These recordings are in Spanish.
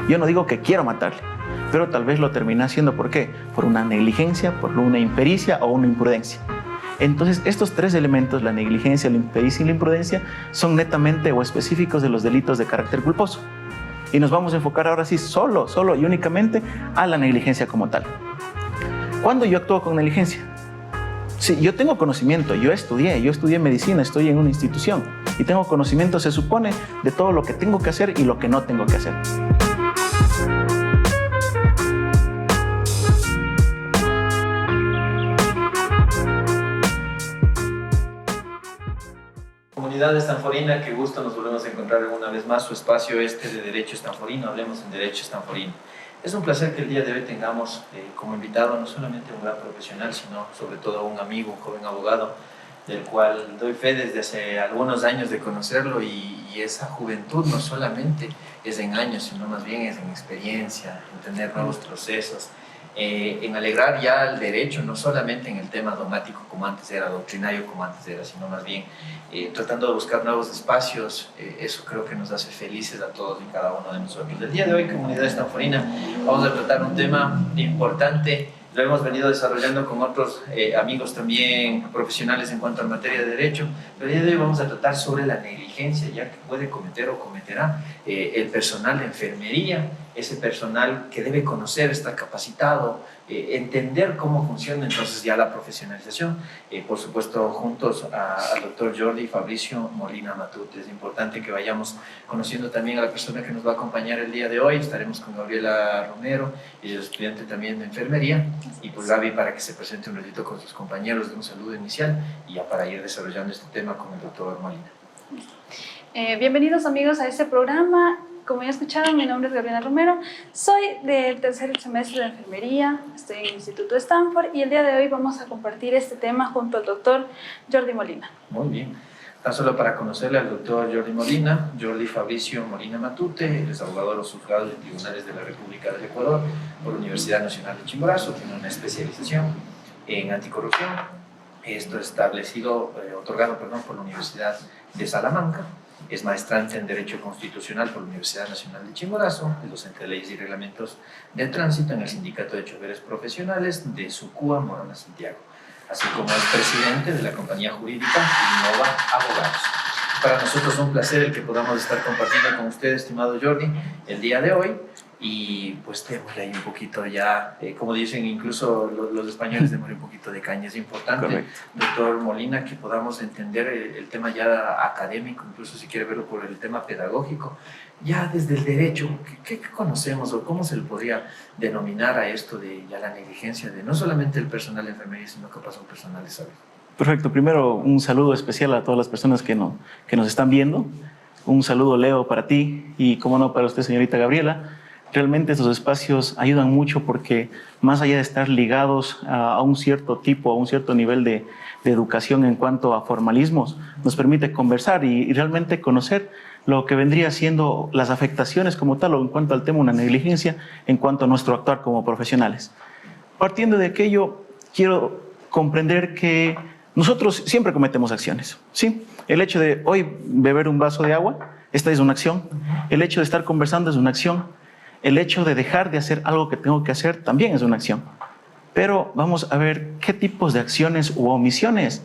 Yo no digo que quiero matarle, pero tal vez lo termina haciendo. ¿Por qué? Por una negligencia, por una impericia o una imprudencia. Entonces, estos tres elementos, la negligencia, la impericia y la imprudencia, son netamente o específicos de los delitos de carácter culposo. Y nos vamos a enfocar ahora sí solo y únicamente a la negligencia como tal. ¿Cuándo yo actúo con negligencia? Sí, yo tengo conocimiento, yo estudié medicina, estoy en una institución y tengo conocimiento, se supone, de todo lo que tengo que hacer y lo que no tengo que hacer. Comunidad estanforina, qué gusto nos volvemos a encontrar una vez más, su espacio de Derecho Estanforino, hablemos en Derecho Estanforino. Es un placer que el día de hoy tengamos como invitado no solamente a un gran profesional, sino sobre todo a un amigo, un joven abogado, del cual doy fe desde hace algunos años de conocerlo, y esa juventud no solamente es en años, sino más bien es en experiencia, en tener nuevos procesos, en alegrar ya el derecho, no solamente en el tema dogmático como antes era, doctrinario como antes era, sino más bien tratando de buscar nuevos espacios. Eso creo que nos hace felices a todos y cada uno de nosotros. El día de hoy, Comunidad Estanforina, vamos a tratar un tema importante. Lo hemos venido desarrollando con otros amigos también profesionales en cuanto a materia de derecho, pero el día de hoy vamos a tratar sobre la negligencia, ya que puede cometer o cometerá el personal de enfermería, ese personal que debe conocer, estar capacitado, entender cómo funciona entonces ya la profesionalización. Por supuesto, juntos al doctor Jordi Fabricio Molina Matute. Es importante que vayamos conociendo también a la persona que nos va a acompañar el día de hoy. Estaremos con Gabriela Romero, ella es estudiante también de enfermería, y pues Gaby, para que se presente un ratito con sus compañeros, de un saludo inicial y ya para ir desarrollando este tema con el doctor Molina. Bienvenidos amigos a este programa. Como ya escucharon, mi nombre es Gabriela Romero, soy del tercer semestre de enfermería, estoy en el Instituto Stanford, y el día de hoy vamos a compartir este tema junto al doctor Jordi Molina. Muy bien. Tan solo para conocerle al doctor Jordi Molina, Jordi Fabricio Molina Matute, él es abogado de los juzgados y tribunales de la República del Ecuador por la Universidad Nacional de Chimborazo, tiene una especialización en anticorrupción, esto es otorgado por la Universidad de Salamanca. Es maestrante en Derecho Constitucional por la Universidad Nacional de Chimborazo, es docente de Leyes y Reglamentos de Tránsito en el Sindicato de Choferes Profesionales de Sucúa, Morona, Santiago, así como es presidente de la compañía jurídica Innova Abogados. Para nosotros es un placer el que podamos estar compartiendo con usted, estimado Jordi, el día de hoy, y pues démosle ahí un poquito ya, como dicen incluso los españoles, démosle un poquito de caña. Es importante, correcto, doctor Molina, que podamos entender el tema ya académico, incluso si quiere verlo por el tema pedagógico, ya desde el derecho. ¿Qué conocemos o cómo se le podría denominar a esto de ya la negligencia de no solamente el personal de enfermería, sino capaz un personal de salud? Perfecto. Primero, un saludo especial a todas las personas que nos están viendo. Un saludo, Leo, para ti y, como no, para usted, señorita Gabriela. Realmente estos espacios ayudan mucho porque, más allá de estar ligados a un cierto tipo, a un cierto nivel de educación en cuanto a formalismos, nos permite conversar y realmente conocer lo que vendría siendo las afectaciones como tal, o en cuanto al tema una negligencia, en cuanto a nuestro actuar como profesionales. Partiendo de aquello, quiero comprender que nosotros siempre cometemos acciones, ¿sí? El hecho de hoy beber un vaso de agua, esta es una acción. El hecho de estar conversando es una acción. El hecho de dejar de hacer algo que tengo que hacer también es una acción. Pero vamos a ver qué tipos de acciones u omisiones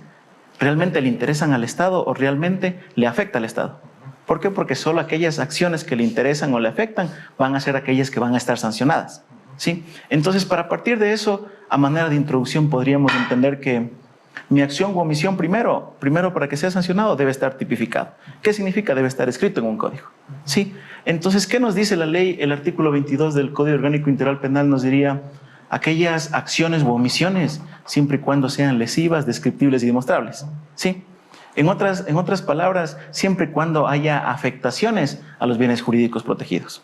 realmente le interesan al Estado o realmente le afecta al Estado. ¿Por qué? Porque solo aquellas acciones que le interesan o le afectan van a ser aquellas que van a estar sancionadas, ¿sí? Entonces, para partir de eso, a manera de introducción, podríamos entender que mi acción u omisión primero para que sea sancionado debe estar tipificado. ¿Qué significa? Debe estar escrito en un código, ¿sí? Entonces, ¿qué nos dice la ley? El artículo 22 del Código Orgánico Integral Penal nos diría aquellas acciones u omisiones siempre y cuando sean lesivas, descriptibles y demostrables, ¿sí? En otras palabras, siempre y cuando haya afectaciones a los bienes jurídicos protegidos.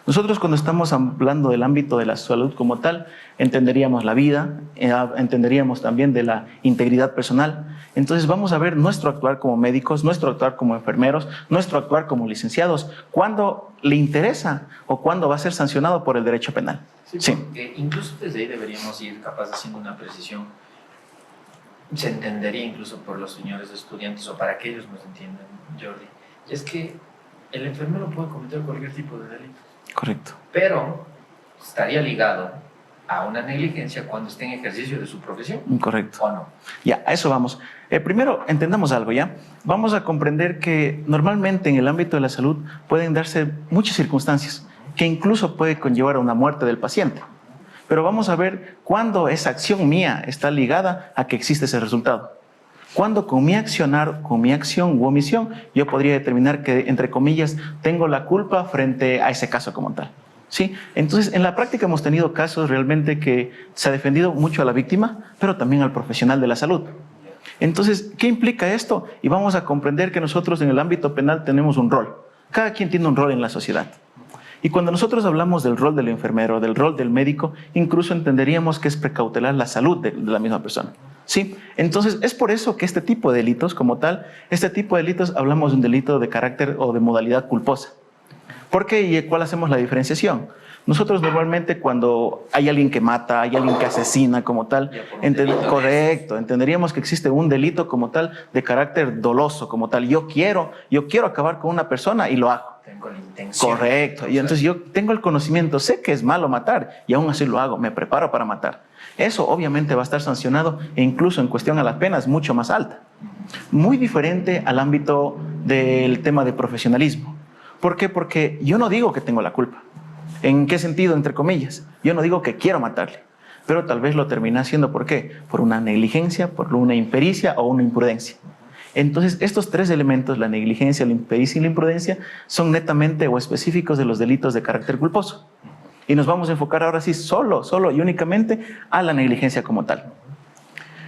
Nosotros, cuando estamos hablando del ámbito de la salud como tal, entenderíamos la vida, entenderíamos también de la integridad personal. Entonces vamos a ver nuestro actuar como médicos, nuestro actuar como enfermeros, nuestro actuar como licenciados, cuándo le interesa o cuándo va a ser sancionado por el derecho penal. Sí. Incluso desde ahí deberíamos ir capaz haciendo una precisión. Se entendería incluso por los señores estudiantes, o para que ellos nos entiendan, Jordi. Y es que el enfermero puede cometer cualquier tipo de delito. Correcto. Pero estaría ligado a una negligencia cuando esté en ejercicio de su profesión. Correcto. ¿O no? Ya, a eso vamos. Primero, entendamos algo, ¿ya? Vamos a comprender que normalmente en el ámbito de la salud pueden darse muchas circunstancias que incluso puede conllevar a una muerte del paciente. Pero vamos a ver cuándo esa acción mía está ligada a que existe ese resultado. Cuando con mi accionar, con mi acción u omisión, yo podría determinar que, entre comillas, tengo la culpa frente a ese caso como tal. ¿Sí? Entonces, en la práctica hemos tenido casos realmente que se ha defendido mucho a la víctima, pero también al profesional de la salud. Entonces, ¿qué implica esto? Y vamos a comprender que nosotros en el ámbito penal tenemos un rol. Cada quien tiene un rol en la sociedad. Y cuando nosotros hablamos del rol del enfermero, del rol del médico, incluso entenderíamos que es precautelar la salud de la misma persona. ¿Sí? Entonces, es por eso que este tipo de delitos como tal, este tipo de delitos hablamos de un delito de carácter o de modalidad culposa. ¿Por qué y cuál hacemos la diferenciación? Nosotros normalmente cuando hay alguien que mata, hay alguien que asesina como tal, correcto, entenderíamos que existe un delito como tal de carácter doloso como tal. Yo quiero acabar con una persona y lo hago. Tengo la intención. Correcto, y entonces yo tengo el conocimiento, sé que es malo matar y aún así lo hago, me preparo para matar. Eso obviamente va a estar sancionado e incluso en cuestión a la pena es mucho más alta. Muy diferente al ámbito del tema de profesionalismo. ¿Por qué? Porque yo no digo que tengo la culpa. ¿En qué sentido? Entre comillas. Yo no digo que quiero matarle, pero tal vez lo termine haciendo. ¿Por qué? Por una negligencia, por una impericia o una imprudencia. Entonces, estos tres elementos, la negligencia, la impericia y la imprudencia, son netamente o específicos de los delitos de carácter culposo. Y nos vamos a enfocar ahora sí solo y únicamente a la negligencia como tal.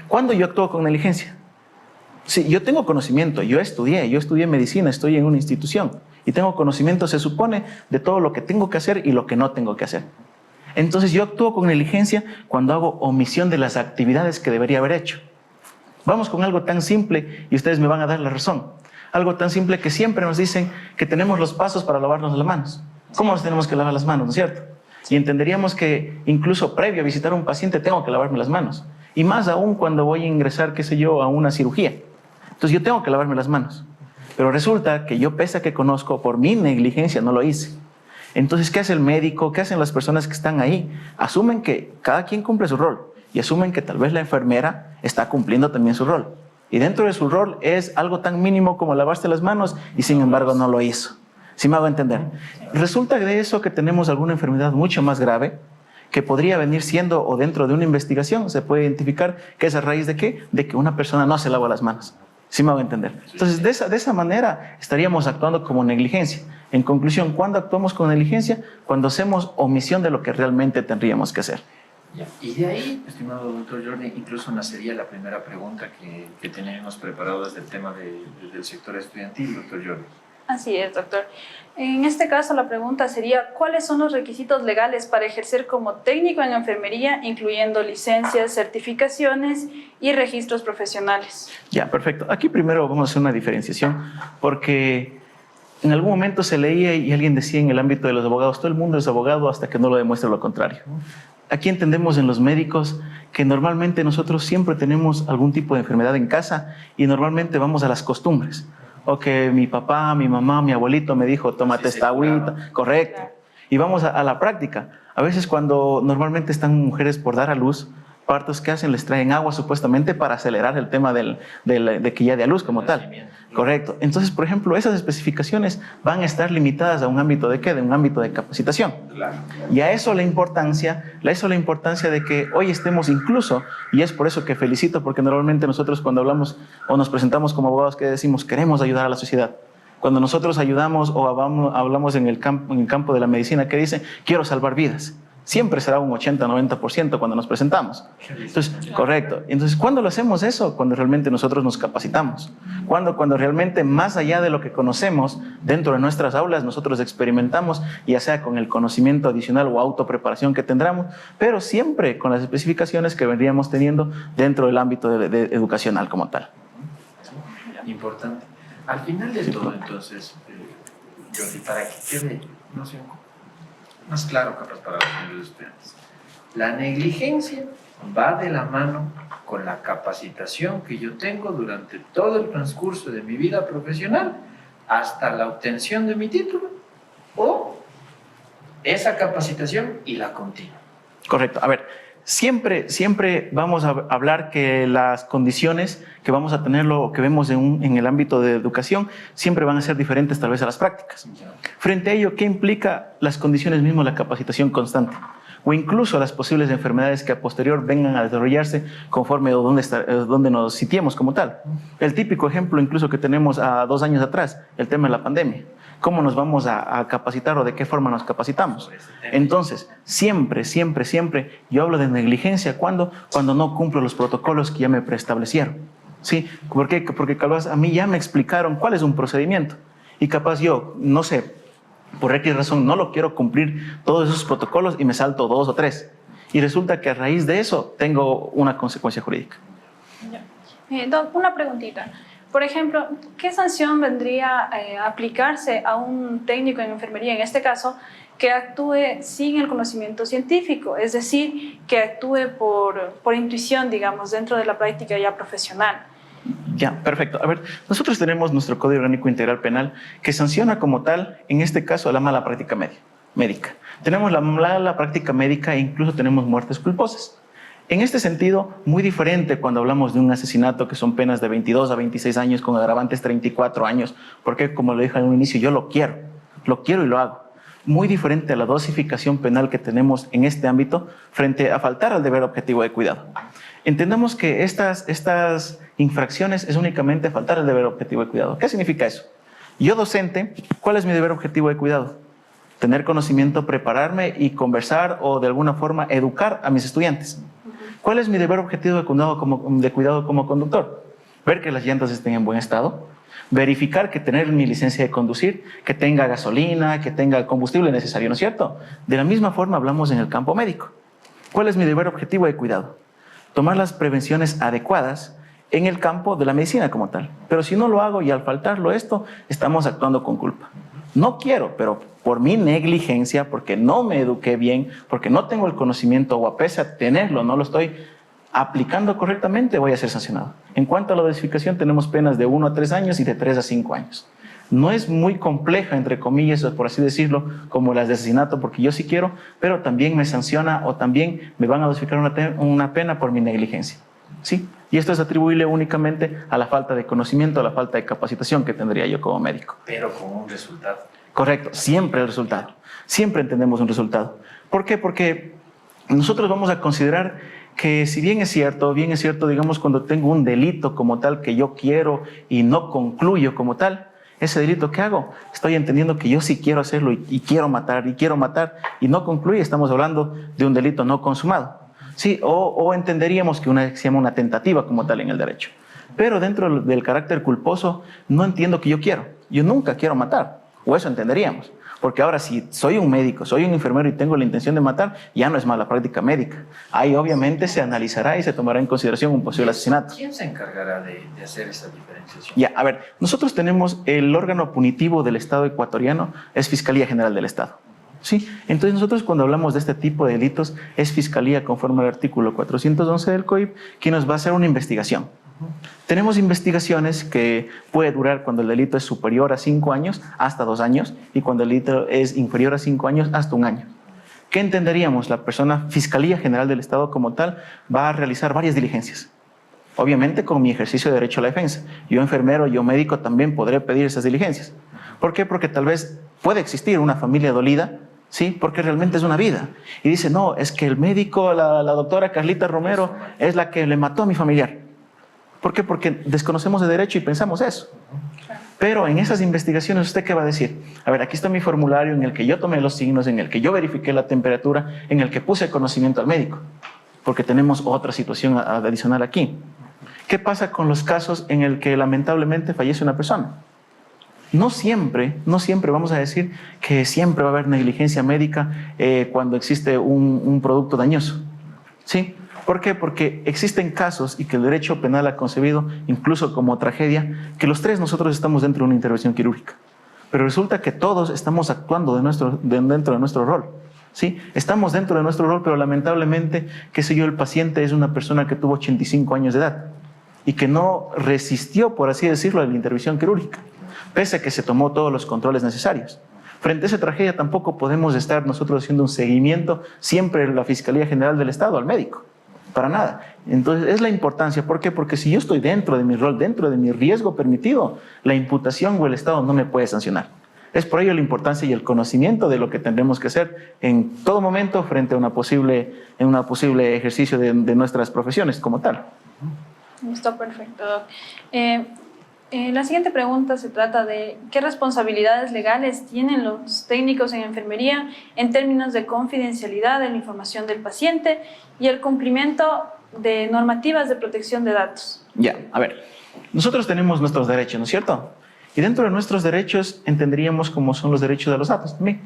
¿Cuándo yo actúo con negligencia? Sí, yo tengo conocimiento, yo estudié medicina, estoy en una institución y tengo conocimiento, se supone, de todo lo que tengo que hacer y lo que no tengo que hacer. Entonces yo actúo con negligencia cuando hago omisión de las actividades que debería haber hecho. Vamos con algo tan simple y ustedes me van a dar la razón. Algo tan simple que siempre nos dicen que tenemos los pasos para lavarnos las manos. ¿Cómo nos tenemos que lavar las manos, no es cierto? Y entenderíamos que incluso previo a visitar a un paciente tengo que lavarme las manos. Y más aún cuando voy a ingresar, qué sé yo, a una cirugía. Entonces yo tengo que lavarme las manos. Pero resulta que yo, pese a que conozco, por mi negligencia no lo hice. Entonces, ¿qué hace el médico? ¿Qué hacen las personas que están ahí? Asumen que cada quien cumple su rol y asumen que tal vez la enfermera está cumpliendo también su rol. Y dentro de su rol es algo tan mínimo como lavarse las manos y sin embargo no lo hizo. ¿Sí me hago entender? Resulta de eso que tenemos alguna enfermedad mucho más grave que podría venir siendo, o dentro de una investigación se puede identificar que es a raíz de ¿qué? De que una persona no se lava las manos. ¿Sí me hago entender? Entonces, de esa manera estaríamos actuando como negligencia. En conclusión, ¿cuándo actuamos con negligencia? Cuando hacemos omisión de lo que realmente tendríamos que hacer. Ya. Y de ahí, estimado doctor Jordi, incluso nacería la primera pregunta que teníamos preparado desde el tema del sector estudiantil, doctor Jordi. Así es, doctor. En este caso, la pregunta sería, ¿cuáles son los requisitos legales para ejercer como técnico en enfermería, incluyendo licencias, certificaciones y registros profesionales? Ya, perfecto. Aquí primero vamos a hacer una diferenciación, porque en algún momento se leía y alguien decía en el ámbito de los abogados, todo el mundo es abogado hasta que no lo demuestre lo contrario. Aquí entendemos en los médicos que normalmente nosotros siempre tenemos algún tipo de enfermedad en casa y normalmente vamos a las costumbres. O que mi papá, mi mamá, mi abuelito me dijo, tómate esta agüita. Correcto. Y vamos a la práctica. A veces cuando normalmente están mujeres por dar a luz, partos que hacen les traen agua supuestamente para acelerar el tema de que ya dé a luz como tal. Correcto. Entonces, por ejemplo, esas especificaciones van a estar limitadas a un ámbito de ¿qué? De un ámbito de capacitación. Claro. Y a eso la importancia de que hoy estemos incluso, y es por eso que felicito, porque normalmente nosotros cuando hablamos o nos presentamos como abogados, que decimos, queremos ayudar a la sociedad. Cuando nosotros ayudamos o hablamos en el campo de la medicina, que dice, quiero salvar vidas. Siempre será un 80-90% cuando nos presentamos. Entonces, correcto. Entonces, ¿cuándo lo hacemos eso? Cuando realmente nosotros nos capacitamos. Cuando realmente, más allá de lo que conocemos, dentro de nuestras aulas, nosotros experimentamos, ya sea con el conocimiento adicional o autopreparación que tendremos, pero siempre con las especificaciones que vendríamos teniendo dentro del ámbito de educacional como tal. Importante. Al final de todo, entonces, Jordi, para que quede, no sé, más claro capaz para los estudiantes, la negligencia va de la mano con la capacitación que yo tengo durante todo el transcurso de mi vida profesional hasta la obtención de mi título, o esa capacitación y la continua. Correcto. A ver, siempre vamos a hablar que las condiciones que vamos a tenerlo o que vemos en el ámbito de educación siempre van a ser diferentes tal vez a las prácticas. Frente a ello, ¿qué implica las condiciones mismas, la capacitación constante? O incluso las posibles enfermedades que a posterior vengan a desarrollarse conforme a donde nos sitiemos como tal. El típico ejemplo incluso que tenemos a 2 años atrás, el tema de la pandemia. ¿Cómo nos vamos a capacitar o de qué forma nos capacitamos? Entonces, siempre yo hablo de negligencia cuando no cumplo los protocolos que ya me preestablecieron. ¿Sí? ¿Por qué? Porque capaz a mí ya me explicaron cuál es un procedimiento y capaz yo, no sé, por X razón no lo quiero cumplir todos esos protocolos y me salto 2 o 3. Y resulta que a raíz de eso tengo una consecuencia jurídica. Una preguntita. Por ejemplo, ¿qué sanción vendría a aplicarse a un técnico en enfermería, en este caso, que actúe sin el conocimiento científico? Es decir, que actúe por intuición, digamos, dentro de la práctica ya profesional. Ya, perfecto. A ver, nosotros tenemos nuestro Código Orgánico Integral Penal que sanciona como tal, en este caso, la mala práctica médica. Tenemos la mala práctica médica e incluso tenemos muertes culposas. En este sentido, muy diferente cuando hablamos de un asesinato que son penas de 22 a 26 años con agravantes 34 años, porque como lo dije en un inicio, yo lo quiero y lo hago. Muy diferente a la dosificación penal que tenemos en este ámbito frente a faltar al deber objetivo de cuidado. Entendamos que estas infracciones es únicamente faltar al deber objetivo de cuidado. ¿Qué significa eso? Yo docente, ¿cuál es mi deber objetivo de cuidado? Tener conocimiento, prepararme y conversar o de alguna forma educar a mis estudiantes. ¿Cuál es mi deber objetivo de cuidado como conductor? Ver que las llantas estén en buen estado, verificar que tener mi licencia de conducir, que tenga gasolina, que tenga el combustible necesario, ¿no es cierto? De la misma forma hablamos en el campo médico. ¿Cuál es mi deber objetivo de cuidado? Tomar las prevenciones adecuadas en el campo de la medicina como tal. Pero si no lo hago y al faltarlo esto, estamos actuando con culpa. No quiero, pero por mi negligencia, porque no me eduqué bien, porque no tengo el conocimiento o a pesar de tenerlo, no lo estoy aplicando correctamente, voy a ser sancionado. En cuanto a la dosificación, tenemos penas de 1 a 3 años y de 3 a 5 años. No es muy compleja, entre comillas, por así decirlo, como las de asesinato, porque yo sí quiero, pero también me sanciona o también me van a dosificar una pena por mi negligencia. ¿Sí? Y esto es atribuible únicamente a la falta de conocimiento, a la falta de capacitación que tendría yo como médico. Pero con un resultado. Correcto, siempre el resultado. Siempre entendemos un resultado. ¿Por qué? Porque nosotros vamos a considerar que si bien es cierto, digamos, cuando tengo un delito como tal que yo quiero y no concluyo como tal, ese delito que hago, estoy entendiendo que yo sí quiero hacerlo y quiero matar y no concluye, estamos hablando de un delito no consumado. Sí, o entenderíamos que se llama una tentativa como tal en el derecho. Pero dentro del carácter culposo no entiendo que yo quiero. Yo nunca quiero matar, o eso entenderíamos. Porque ahora si soy un médico, soy un enfermero y tengo la intención de matar, ya no es mala práctica médica. Ahí obviamente se analizará y se tomará en consideración un posible asesinato. ¿Quién se encargará de hacer esa diferenciación? Ya, a ver, nosotros tenemos el órgano punitivo del Estado ecuatoriano, es Fiscalía General del Estado. ¿Sí? Entonces nosotros cuando hablamos de este tipo de delitos, es Fiscalía conforme al artículo 411 del COIP, quien nos va a hacer una investigación. Tenemos investigaciones que puede durar cuando el delito es superior a 5 años hasta 2 años y cuando el delito es inferior a 5 años hasta 1 año. ¿Qué entenderíamos? La persona Fiscalía General del Estado como tal va a realizar varias diligencias. Obviamente con mi ejercicio de derecho a la defensa. Yo enfermero, yo médico también podré pedir esas diligencias. ¿Por qué? Porque tal vez puede existir una familia dolida, ¿sí? Porque realmente es una vida. Y dice, no, es que el médico, la doctora Carlita Romero es la que le mató a mi familiar. ¿Por qué? Porque desconocemos de derecho y pensamos eso. Pero en esas investigaciones, ¿usted qué va a decir? A ver, aquí está mi formulario en el que yo tomé los signos, en el que yo verifiqué la temperatura, en el que puse conocimiento al médico. Porque tenemos otra situación adicional aquí. ¿Qué pasa con los casos en el que lamentablemente fallece una persona? No siempre vamos a decir que siempre va a haber negligencia médica cuando existe un producto dañoso. ¿Sí? ¿Por qué? Porque existen casos y que el derecho penal ha concebido, incluso como tragedia, que los 3 nosotros estamos dentro de una intervención quirúrgica. Pero resulta que todos estamos actuando dentro de nuestro rol. ¿Sí? Estamos dentro de nuestro rol, pero lamentablemente, qué sé yo, el paciente es una persona que tuvo 85 años de edad y que no resistió, por así decirlo, a la intervención quirúrgica, pese a que se tomó todos los controles necesarios. Frente a esa tragedia tampoco podemos estar nosotros haciendo un seguimiento siempre en la Fiscalía General del Estado al médico. Para nada. Entonces, es la importancia. ¿Por qué? Porque si yo estoy dentro de mi rol, dentro de mi riesgo permitido, la imputación o el Estado no me puede sancionar. Es por ello la importancia y el conocimiento de lo que tendremos que hacer en todo momento frente a una posible ejercicio de nuestras profesiones como tal. Está perfecto, Doc. La siguiente pregunta se trata de ¿qué responsabilidades legales tienen los técnicos en enfermería en términos de confidencialidad de la información del paciente y el cumplimiento de normativas de protección de datos? Ya, a ver, nosotros tenemos nuestros derechos, ¿no es cierto? Y dentro de nuestros derechos entenderíamos cómo son los derechos de los datos también.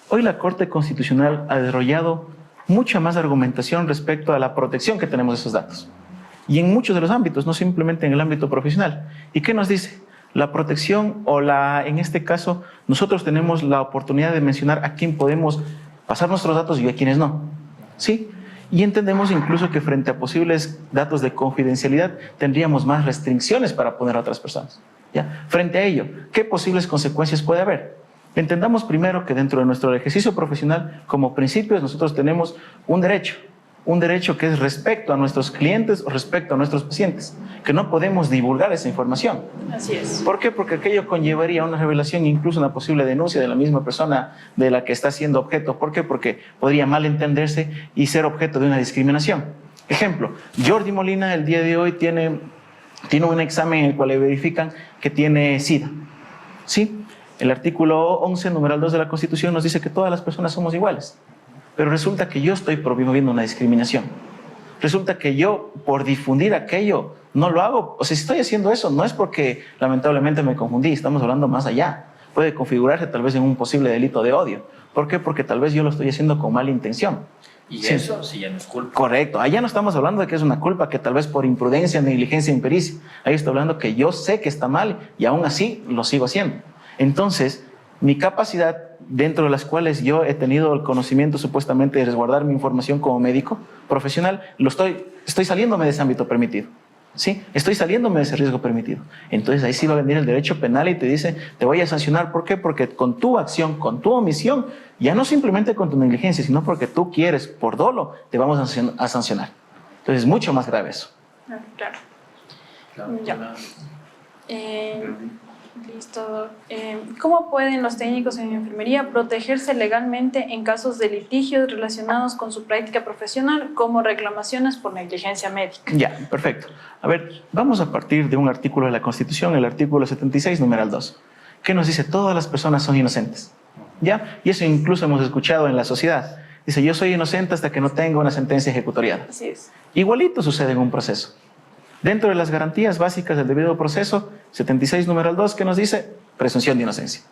Hoy la Corte Constitucional ha desarrollado mucha más argumentación respecto a la protección que tenemos de esos datos. Y en muchos de los ámbitos, no simplemente en el ámbito profesional. ¿Y qué nos dice? La protección en este caso, nosotros tenemos la oportunidad de mencionar a quién podemos pasar nuestros datos y a quiénes no. ¿Sí? Y entendemos incluso que frente a posibles datos de confidencialidad tendríamos más restricciones para poner a otras personas. ¿Ya? Frente a ello, ¿qué posibles consecuencias puede haber? Entendamos primero que dentro de nuestro ejercicio profesional, como principios, nosotros tenemos un derecho que es respecto a nuestros clientes o respecto a nuestros pacientes, que no podemos divulgar esa información. Así es. ¿Por qué? Porque aquello conllevaría una revelación, incluso una posible denuncia de la misma persona de la que está siendo objeto. ¿Por qué? Porque podría malentenderse y ser objeto de una discriminación. Ejemplo, Jordi Molina el día de hoy tiene un examen en el cual le verifican que tiene SIDA. ¿Sí? El artículo 11, numeral 2 de la Constitución nos dice que todas las personas somos iguales. Pero resulta que yo estoy promoviendo una discriminación. Resulta que yo, por difundir aquello, no lo hago. O sea, si estoy haciendo eso, no es porque lamentablemente me confundí, estamos hablando más allá. Puede configurarse tal vez en un posible delito de odio. ¿Por qué? Porque tal vez yo lo estoy haciendo con mala intención. Y sí, eso sí ya no es culpa. Correcto. Allá no estamos hablando de que es una culpa que tal vez por imprudencia, negligencia, impericia. Ahí estoy hablando que yo sé que está mal y aún así lo sigo haciendo. Entonces, mi capacidad, dentro de las cuales yo he tenido el conocimiento supuestamente de resguardar mi información como médico profesional, estoy saliéndome de ese ámbito permitido. ¿Sí? Estoy saliéndome de ese riesgo permitido. Entonces ahí sí va a venir el derecho penal y te dice, te voy a sancionar. ¿Por qué? Porque con tu acción, con tu omisión, ya no simplemente con tu negligencia, sino porque tú quieres, por dolo, te vamos a sancionar. Entonces es mucho más grave eso. Claro. Ya. Listo. ¿Cómo pueden los técnicos en enfermería protegerse legalmente en casos de litigios relacionados con su práctica profesional, como reclamaciones por negligencia médica? Ya, perfecto. A ver, vamos a partir de un artículo de la Constitución, el artículo 76, numeral 2, que nos dice todas las personas son inocentes. ¿Ya? Y eso incluso hemos escuchado en la sociedad. Dice, yo soy inocente hasta que no tenga una sentencia ejecutoriada. Así es. Igualito sucede en un proceso. Dentro de las garantías básicas del debido proceso, 76, numeral 2, que nos dice presunción de inocencia.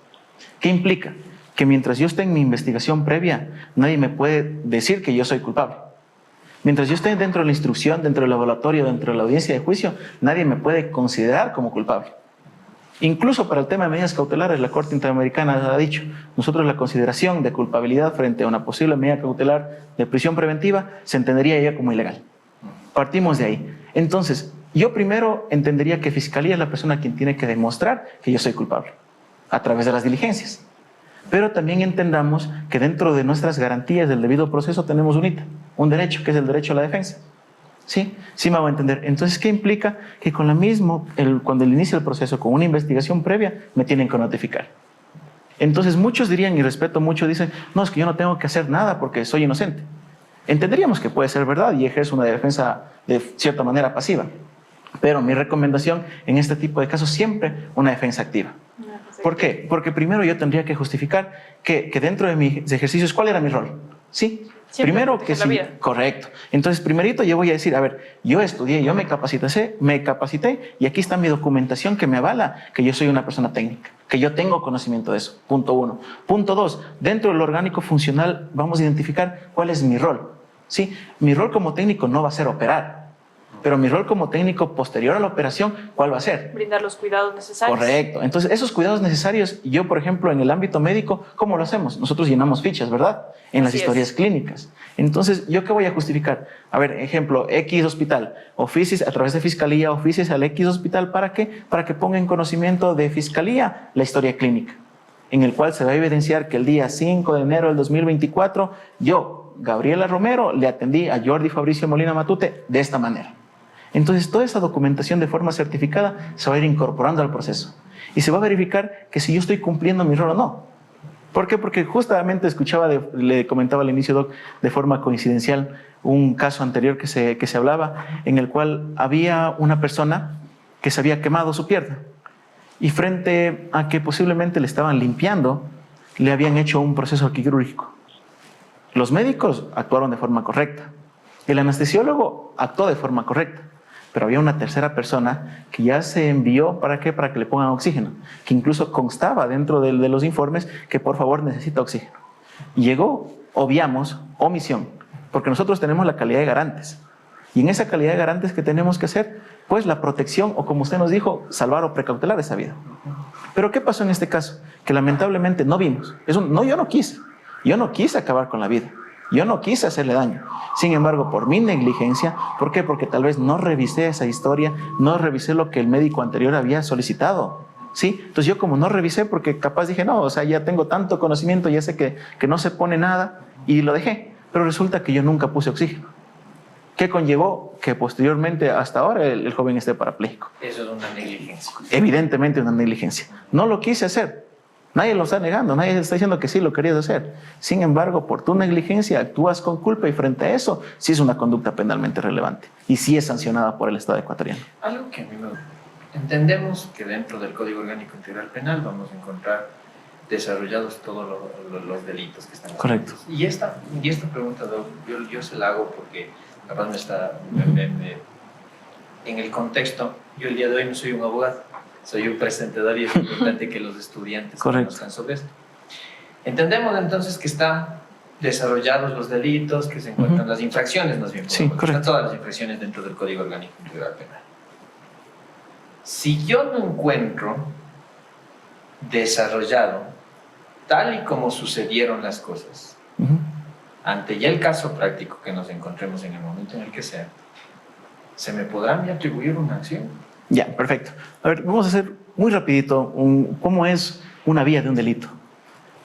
¿Qué implica? Que mientras yo esté en mi investigación previa, nadie me puede decir que yo soy culpable. Mientras yo esté dentro de la instrucción, dentro del laboratorio, dentro de la audiencia de juicio, nadie me puede considerar como culpable. Incluso para el tema de medidas cautelares, la Corte Interamericana ha dicho, nosotros la consideración de culpabilidad frente a una posible medida cautelar de prisión preventiva se entendería ya como ilegal. Partimos de ahí. Entonces, yo primero entendería que Fiscalía es la persona quien tiene que demostrar que yo soy culpable, a través de las diligencias. Pero también entendamos que dentro de nuestras garantías del debido proceso tenemos un derecho, que es el derecho a la defensa. ¿Sí? Sí me hago entender. Entonces, ¿qué implica? Que con la misma, cuando inicia el proceso, con una investigación previa, me tienen que notificar. Entonces, muchos dirían, y respeto mucho, dicen, no, es que yo no tengo que hacer nada porque soy inocente. Entenderíamos que puede ser verdad y ejerce una defensa de cierta manera pasiva. Pero mi recomendación en este tipo de casos siempre una defensa activa. ¿Por qué? Porque primero yo tendría que justificar que dentro de mis ejercicios, ¿cuál era mi rol? ¿Sí? Siempre primero que sí, correcto. Entonces, primerito yo voy a decir, a ver, yo estudié, yo me capacité y aquí está mi documentación que me avala que yo soy una persona técnica, que yo tengo conocimiento de eso. Punto 1. Punto 2, dentro del orgánico funcional vamos a identificar cuál es mi rol. ¿Sí? Mi rol como técnico no va a ser operar, pero mi rol como técnico posterior a la operación, ¿cuál va a ser? Brindar los cuidados necesarios. Correcto. Entonces, esos cuidados necesarios, yo, por ejemplo, en el ámbito médico, ¿cómo lo hacemos? Nosotros llenamos fichas, ¿verdad? En las historias clínicas. Entonces, ¿yo qué voy a justificar? A ver, ejemplo, X hospital, oficios a través de Fiscalía, oficios al X hospital, ¿para qué? Para que ponga en conocimiento de Fiscalía la historia clínica. en el cual se va a evidenciar que el día 5 de enero del 2024, yo, Gabriela Romero, le atendí a Jordi Fabricio Molina Matute de esta manera. Entonces, toda esa documentación de forma certificada se va a ir incorporando al proceso y se va a verificar que si yo estoy cumpliendo mi rol o no. ¿Por qué? Porque justamente escuchaba, le comentaba al inicio, Doc, de forma coincidencial, un caso anterior que se hablaba, en el cual había una persona que se había quemado su pierna y frente a que posiblemente le estaban limpiando, le habían hecho un proceso quirúrgico. Los médicos actuaron de forma correcta, el anestesiólogo actuó de forma correcta, pero había una tercera persona que ya se envió, ¿para qué? Para que le pongan oxígeno, que incluso constaba dentro de los informes que por favor necesita oxígeno. Y llegó, obviamos, omisión, porque nosotros tenemos la calidad de garantes. Y en esa calidad de garantes que tenemos que hacer, pues la protección, o como usted nos dijo, salvar o precautelar esa vida. Pero ¿qué pasó en este caso? Que lamentablemente no vimos. Yo no quise acabar con la vida. Yo no quise hacerle daño. Sin embargo, por mi negligencia, ¿por qué? Porque tal vez no revisé esa historia, no revisé lo que el médico anterior había solicitado. ¿Sí? Entonces yo como no revisé, porque capaz dije, no, o sea, ya tengo tanto conocimiento, ya sé que no se pone nada, y lo dejé. Pero resulta que yo nunca puse oxígeno. ¿Qué conllevó? Que posteriormente, hasta ahora, el joven esté parapléjico. Eso es una negligencia. Evidentemente una negligencia. No lo quise hacer. Nadie lo está negando, nadie está diciendo que sí lo querías hacer. Sin embargo, por tu negligencia actúas con culpa y frente a eso sí es una conducta penalmente relevante y sí es sancionada por el Estado ecuatoriano. Algo que a mí entendemos que dentro del Código Orgánico Integral Penal vamos a encontrar desarrollados todos los delitos que están. Correcto. Y esta pregunta yo se la hago porque capaz en el contexto, yo el día de hoy no soy un abogado, soy un presentador y es importante que los estudiantes conozcan sobre esto. Entendemos entonces que están desarrollados los delitos, que se encuentran las infracciones, más bien. Sí, correcto. Están todas las infracciones dentro del Código Orgánico Integral Penal. Si yo no encuentro desarrollado tal y como sucedieron las cosas, ante ya el caso práctico que nos encontremos en el momento en el que sea, ¿se me podrá a mí atribuir una acción? Ya, perfecto. A ver, vamos a hacer muy rapidito cómo es una vía de un delito.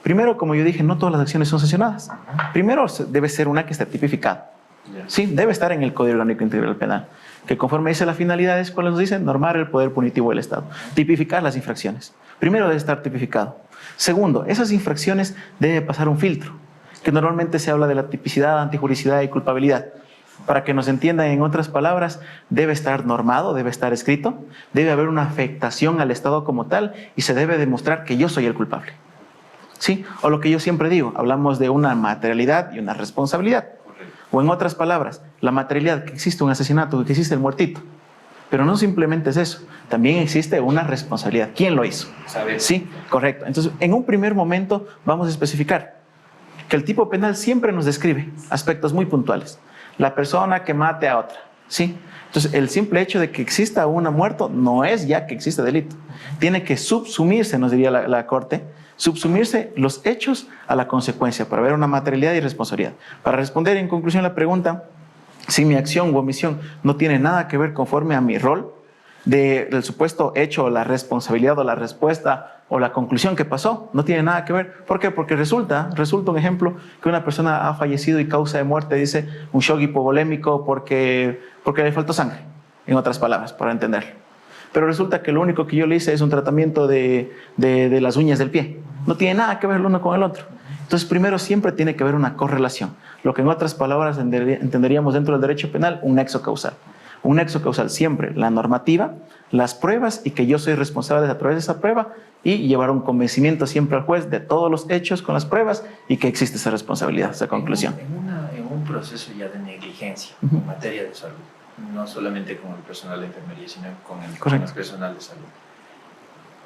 Primero, como yo dije, no todas las acciones son sancionadas. Primero, debe ser una que esté tipificada. Sí, debe estar en el Código Orgánico Integral Penal, que conforme dice las finalidades, ¿cuáles nos dicen? Normar el poder punitivo del Estado. Tipificar las infracciones. Primero debe estar tipificado. Segundo, esas infracciones debe pasar un filtro, que normalmente se habla de la tipicidad, antijuricidad y culpabilidad. Para que nos entiendan, en otras palabras, debe estar normado, debe estar escrito, debe haber una afectación al Estado como tal y se debe demostrar que yo soy el culpable. ¿Sí? O lo que yo siempre digo, hablamos de una materialidad y una responsabilidad. O en otras palabras, la materialidad, que existe un asesinato, que existe el muertito. Pero no simplemente es eso, también existe una responsabilidad. ¿Quién lo hizo? ¿Sabes? Sí, correcto. Entonces, en un primer momento vamos a especificar que el tipo penal siempre nos describe aspectos muy puntuales. La persona que mate a otra, ¿sí? Entonces, el simple hecho de que exista una muerto no es ya que existe delito. Tiene que subsumirse, nos diría la Corte, subsumirse los hechos a la consecuencia para ver una materialidad y responsabilidad. Para responder en conclusión la pregunta, si mi acción u omisión no tiene nada que ver conforme a mi rol del supuesto hecho o la responsabilidad o la respuesta o la conclusión que pasó, no tiene nada que ver. ¿Por qué? Porque resulta un ejemplo que una persona ha fallecido y causa de muerte dice un shock hipovolémico porque le faltó sangre, en otras palabras, para entenderlo. Pero resulta que lo único que yo le hice es un tratamiento de las uñas del pie. No tiene nada que ver el uno con el otro. Entonces, primero siempre tiene que haber una correlación. Lo que en otras palabras entenderíamos dentro del derecho penal, un nexo causal. Un nexo causal siempre, la normativa, las pruebas y que yo soy responsable a través de esa prueba y llevar un convencimiento siempre al juez de todos los hechos con las pruebas y que existe esa responsabilidad, esa conclusión. En un proceso ya de negligencia en materia de salud, no solamente con el personal de enfermería, sino con el personal de salud.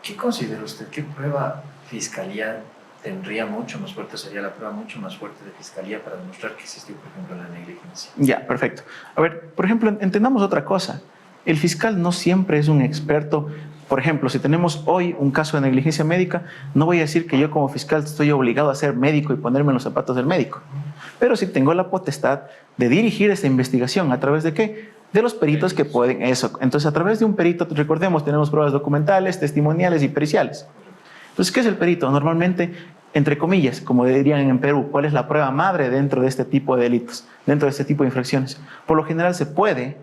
¿Qué considera usted? ¿Qué prueba fiscalía tendría mucho más fuerte, sería la prueba mucho más fuerte de fiscalía para demostrar que existió, por ejemplo, la negligencia? Ya, perfecto. A ver, por ejemplo, entendamos otra cosa. El fiscal no siempre es un experto. Por ejemplo, si tenemos hoy un caso de negligencia médica, no voy a decir que yo como fiscal estoy obligado a ser médico y ponerme en los zapatos del médico. Pero sí tengo la potestad de dirigir esta investigación. ¿A través de qué? De los peritos que pueden eso. Entonces, a través de un perito, recordemos, tenemos pruebas documentales, testimoniales y periciales. Entonces, ¿qué es el perito? Normalmente, entre comillas, como dirían en Perú, ¿cuál es la prueba madre dentro de este tipo de delitos, dentro de este tipo de infracciones? Por lo general se puede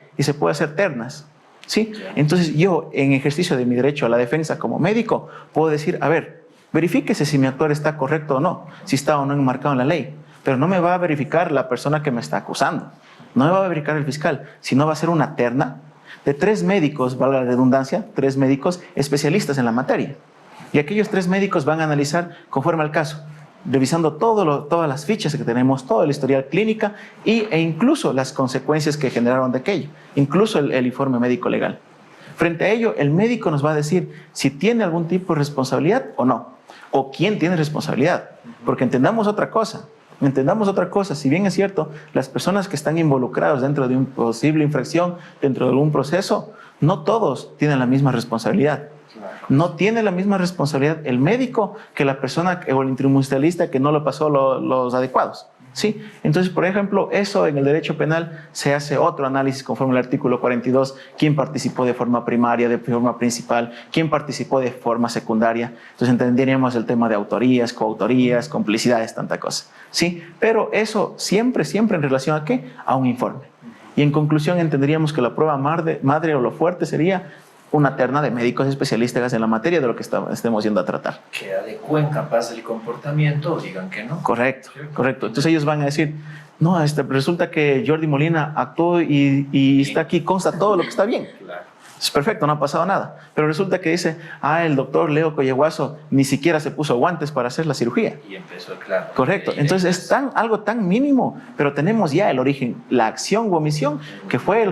hacer ternas, ¿sí? Entonces yo, en ejercicio de mi derecho a la defensa como médico, puedo decir, a ver, verifíquese si mi actuar está correcto o no, si está o no enmarcado en la ley, pero no me va a verificar la persona que me está acusando, no me va a verificar el fiscal, sino va a ser una terna de 3 médicos, valga la redundancia, 3 médicos especialistas en la materia. Y aquellos 3 médicos van a analizar conforme al caso, revisando todas las fichas que tenemos, todo el historial clínica e incluso las consecuencias que generaron de aquello, incluso el informe médico legal. Frente a ello, el médico nos va a decir si tiene algún tipo de responsabilidad o no, o quién tiene responsabilidad, porque entendamos otra cosa, si bien es cierto, las personas que están involucradas dentro de una posible infracción, dentro de algún proceso, no todos tienen la misma responsabilidad. No tiene la misma responsabilidad el médico que la persona o el instrumentalista que no lo pasó los adecuados, ¿sí? Entonces, por ejemplo, eso en el derecho penal se hace otro análisis conforme al artículo 42, quién participó de forma primaria, de forma principal, quién participó de forma secundaria. Entonces entenderíamos el tema de autorías, coautorías, complicidades, tanta cosa, ¿sí? Pero eso siempre en relación a ¿qué? A un informe. Y en conclusión entenderíamos que la prueba madre o lo fuerte sería una terna de médicos especialistas en la materia de lo que estemos yendo a tratar. Que adecúen capaz el comportamiento o digan que no. Correcto. Entonces ellos van a decir, no, resulta que Jordi Molina actuó y está aquí, consta todo lo que está bien. Claro. Es perfecto, no ha pasado nada. Pero resulta que dice, el doctor Leo Coyeguazo ni siquiera se puso guantes para hacer la cirugía. Y empezó, claro. Correcto. Entonces es algo tan mínimo, pero tenemos ya el origen, la acción u omisión, que fue,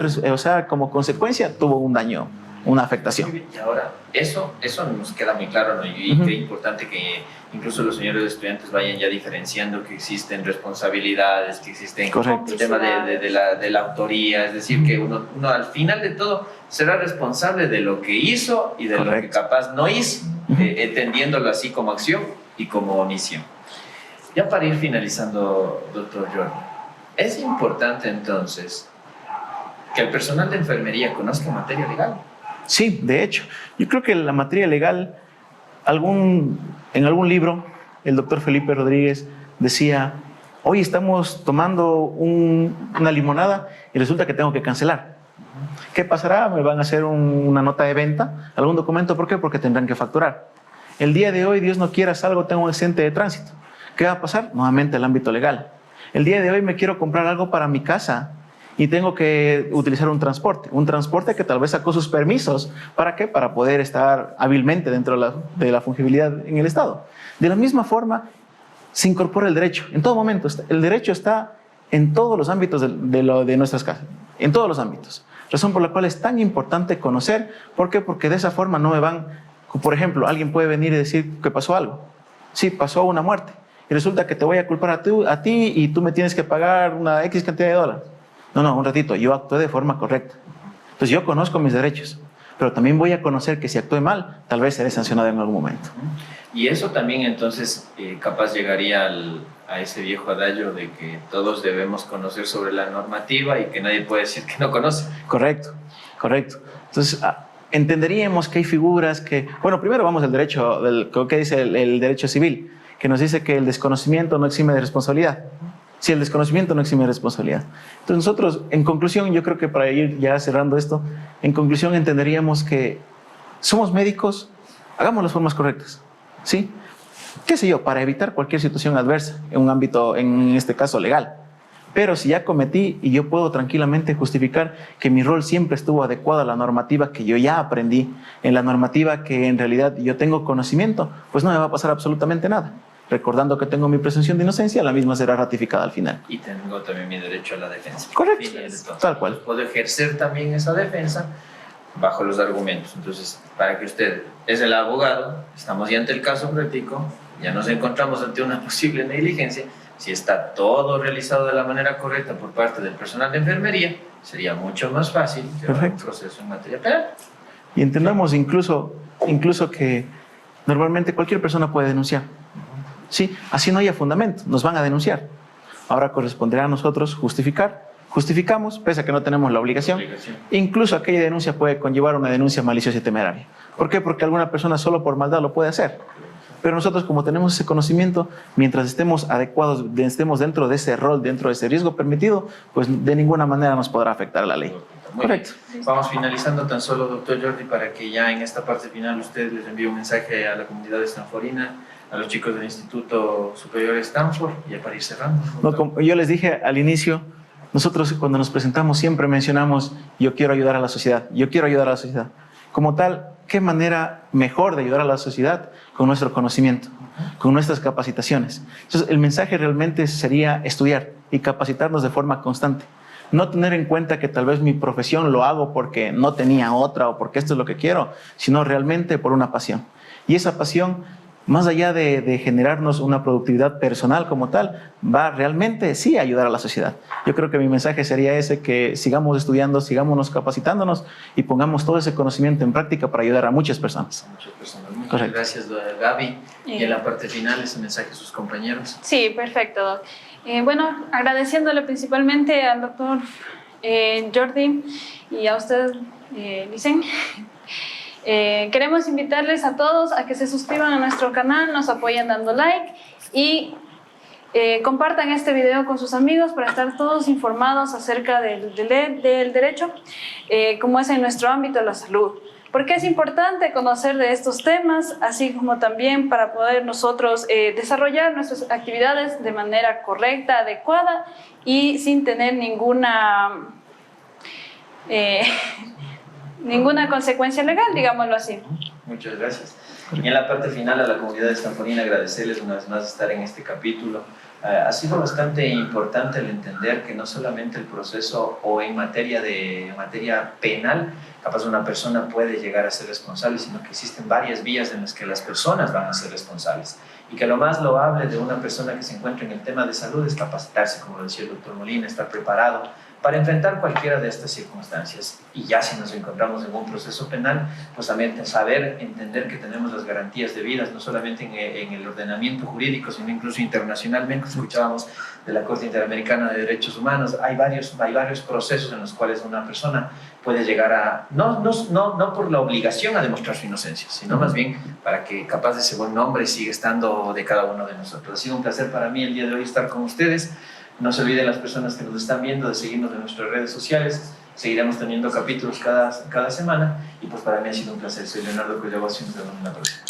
como consecuencia tuvo un daño, una afectación. Y ahora, eso nos queda muy claro, ¿no? Y qué importante que incluso los señores estudiantes vayan ya diferenciando que existen responsabilidades, que existen el tema de la autoría, es decir, que uno al final de todo será responsable de lo que hizo y de lo que capaz no hizo, entendiéndolo así como acción y como omisión. Ya para ir finalizando, doctor Jordi, es importante entonces que el personal de enfermería conozca materia legal. Sí, de hecho, yo creo que la materia legal, en algún libro, el doctor Felipe Rodríguez decía, hoy estamos tomando una limonada y resulta que tengo que cancelar. ¿Qué pasará? Me van a hacer una nota de venta, algún documento, ¿por qué? Porque tendrán que facturar. El día de hoy, Dios no quiera, salgo, tengo un accidente de tránsito. ¿Qué va a pasar? Nuevamente el ámbito legal. El día de hoy me quiero comprar algo para mi casa y tengo que utilizar un transporte que tal vez sacó sus permisos. ¿Para qué? Para poder estar hábilmente dentro de la fungibilidad en el Estado. De la misma forma, se incorpora el derecho. En todo momento, el derecho está en todos los ámbitos de nuestras casas, en todos los ámbitos. Razón por la cual es tan importante conocer. ¿Por qué? Porque de esa forma no me van... Por ejemplo, alguien puede venir y decir que pasó algo. Sí, pasó una muerte. Y resulta que te voy a culpar a ti y tú me tienes que pagar una X cantidad de dólares. No, un ratito, yo actué de forma correcta. Entonces yo conozco mis derechos, pero también voy a conocer que si actué mal, tal vez seré sancionado en algún momento. Y eso también entonces capaz llegaría a ese viejo adagio de que todos debemos conocer sobre la normativa y que nadie puede decir que no conoce. Correcto. Entonces entenderíamos que hay figuras que... Bueno, primero vamos al derecho, ¿qué dice el derecho civil? Que nos dice que el desconocimiento no exime de responsabilidad. Si el desconocimiento no exime de responsabilidad. Entonces nosotros, en conclusión, yo creo que para ir ya cerrando esto, en conclusión entenderíamos que somos médicos, hagamos las formas correctas, ¿sí? ¿Qué sé yo? Para evitar cualquier situación adversa en un ámbito, en este caso, legal. Pero si ya cometí y yo puedo tranquilamente justificar que mi rol siempre estuvo adecuado a la normativa que yo ya aprendí, en la normativa que en realidad yo tengo conocimiento, pues no me va a pasar absolutamente nada. Recordando que tengo mi presunción de inocencia, la misma será ratificada al final. Y tengo también mi derecho a la defensa. Correcto, tal cual. Puedo ejercer también esa defensa bajo los argumentos. Entonces, para que usted es el abogado, estamos ya ante el caso práctico, ya nos encontramos ante una posible negligencia. Si está todo realizado de la manera correcta por parte del personal de enfermería, sería mucho más fácil llevar un proceso en materia penal. Y entendamos incluso que normalmente cualquier persona puede denunciar. Sí, así no haya fundamento, nos van a denunciar. Ahora corresponderá a nosotros justificar. Justificamos, pese a que no tenemos la obligación. Incluso aquella denuncia puede conllevar una denuncia maliciosa y temeraria. ¿Por qué? Porque alguna persona solo por maldad lo puede hacer. Pero nosotros, como tenemos ese conocimiento, mientras estemos adecuados, estemos dentro de ese rol, dentro de ese riesgo permitido, pues de ninguna manera nos podrá afectar la ley. Muy correcto. Bien. Vamos finalizando tan solo, doctor Jordi, para que ya en esta parte final usted les envíe un mensaje a la comunidad stanforina, a los chicos del Instituto Superior de Stanford, y para ir cerrando. No, como yo les dije al inicio, nosotros cuando nos presentamos siempre mencionamos: yo quiero ayudar a la sociedad, yo quiero ayudar a la sociedad. Como tal, ¿qué manera mejor de ayudar a la sociedad? Con nuestro conocimiento, con nuestras capacitaciones. Entonces, el mensaje realmente sería estudiar y capacitarnos de forma constante. No tener en cuenta que tal vez mi profesión lo hago porque no tenía otra o porque esto es lo que quiero, sino realmente por una pasión. Y esa pasión, más allá de generarnos una productividad personal como tal, va realmente sí a ayudar a la sociedad. Yo creo que mi mensaje sería ese: que sigamos estudiando, sigamos capacitándonos y pongamos todo ese conocimiento en práctica para ayudar a muchas personas. Muchas gracias, Gaby. Y en la parte final, ese mensaje a sus compañeros. Sí, perfecto, Doc. Bueno, agradeciéndole principalmente al doctor Jordi y a usted, Licen. Queremos invitarles a todos a que se suscriban a nuestro canal, nos apoyen dando like y compartan este video con sus amigos para estar todos informados acerca del derecho, como es en nuestro ámbito de la salud. Porque es importante conocer de estos temas, así como también para poder nosotros desarrollar nuestras actividades de manera correcta, adecuada y sin tener ninguna consecuencia legal, digámoslo así. Muchas gracias. Y en la parte final, a la comunidad stanforina, agradecerles una vez más estar en este capítulo. Ha sido bastante importante el entender que no solamente el proceso o en materia penal, capaz una persona puede llegar a ser responsable, sino que existen varias vías en las que las personas van a ser responsables. Y que lo más loable de una persona que se encuentra en el tema de salud es capacitarse, como lo decía el doctor Molina, estar preparado para enfrentar cualquiera de estas circunstancias. Y ya si nos encontramos en un proceso penal, pues también saber entender que tenemos las garantías debidas, no solamente en el ordenamiento jurídico, sino incluso internacionalmente. Escuchábamos de la Corte Interamericana de Derechos Humanos, hay varios procesos en los cuales una persona puede llegar a, no por la obligación a demostrar su inocencia, sino más bien para que capaz de ese buen nombre siga estando de cada uno de nosotros. Ha sido un placer para mí el día de hoy estar con ustedes. No se olviden las personas que nos están viendo de seguirnos en nuestras redes sociales. Seguiremos teniendo capítulos cada semana y pues para mí ha sido un placer. Soy Leonardo Collado y nos vemos en la próxima.